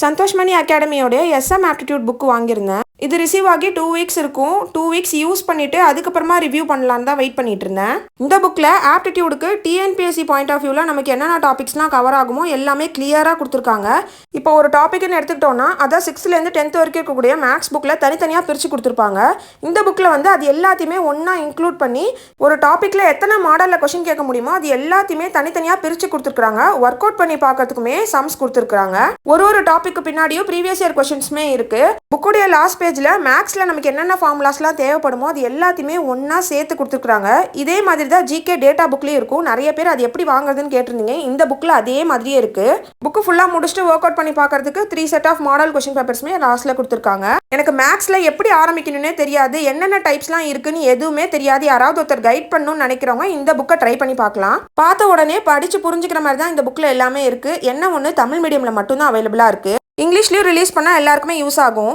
சந்தோஷ்மணி அகாடமியோடைய SM aptitude book வாங்கியிருந்தேன். இது receive ஆகி 2 வீக்ஸ் இருக்கும். 2 வீக்ஸ் யூஸ் பண்ணிட்டு அதுக்கப்புறமா ரிவ்யூ பண்ணலான்னு தான் வெயிட் பண்ணிட்டு இருந்தேன். இந்த புக்கில் ஆப்டிடியூடுக்கு டிஎன்பிஎஸ்சி பாயிண்ட் ஆஃப் வியூவில் நமக்கு என்னென்ன டாபிக்ஸ்லாம் கவர் ஆகுமோ எல்லாமே கிளியராக கொடுத்துருக்காங்க. இப்போ ஒரு டாபிக்னு எடுத்துக்கிட்டோன்னா அதை 6th-லேருந்து 10th வரைக்கும் இருக்கக்கூடிய மேக்ஸ் புக்கில் தனித்தனியாக பிரித்து கொடுத்துருப்பாங்க. இந்த புக்கில் வந்து அது எல்லாத்தையுமே ஒன்றா இன்க்ளூட் பண்ணி ஒரு டாப்பிக்கில் எத்தனை மாடலில் கொஷின் கேட்க முடியுமோ அது எல்லாத்தையுமே தனித்தனியாக பிரித்து கொடுத்துருக்காங்க. ஒர்க் அவுட் பண்ணி பார்க்கறதுக்குமே சம்ஸ் கொடுத்துருக்காங்க. ஒரு டாபிக் பின்னாடியும் ப்ரீவியஸ் இயர் கொஷின்ஸுமே இருக்கு. புக்குடைய லாஸ்ட் பேஜ்ல மேக்ஸ்ல நமக்கு என்னென்ன ஃபார்முலாஸ்லாம் தேவைப்படுமோ அது எல்லாத்தையுமே ஒண்ணா சேர்த்து கொடுத்துருக்காங்க. இதே மாதிரி தான் ஜிகே டேட்டா புக்லயும் இருக்கும். நிறைய பேர் அது எப்படி வாங்குறதுன்னு கேட்டிருந்தீங்க. இந்த புக்ல அதே மாதிரியே இருக்கு. புக்கு ஃபுல்லா முடிச்சுட்டு ஒர்க் அவுட் பண்ணி பார்க்கறதுக்கு 3 செட் ஆஃப் மாடல் கொஷின் பேப்பர்ஸ்மே லாஸ்ட்ல கொடுத்துருக்காங்க. எனக்கு மேக்ஸ்ல எப்படி ஆரம்பிக்கணும்னே தெரியாது, என்னென்ன டைப்ஸ்லாம் இருக்குன்னு எதுவுமே தெரியாது, யாராவது ஒருத்தர் கைட் பண்ணணும்னு நினைக்கிறவங்க இந்த புக்கை ட்ரை பண்ணி பார்க்கலாம். பார்த்த உடனே படிச்சு புரிஞ்சுக்கிற மாதிரி தான் இந்த புக்ல எல்லாமே இருக்கு. என்ன ஒன்று தமிழ் மீடியம்ல மட்டும்தான் அவைலபிளா இருக்கு. இங்கிலீஷ்லயும் ரிலீஸ் பண்ணால் எல்லாருக்குமே யூஸ் ஆகும்.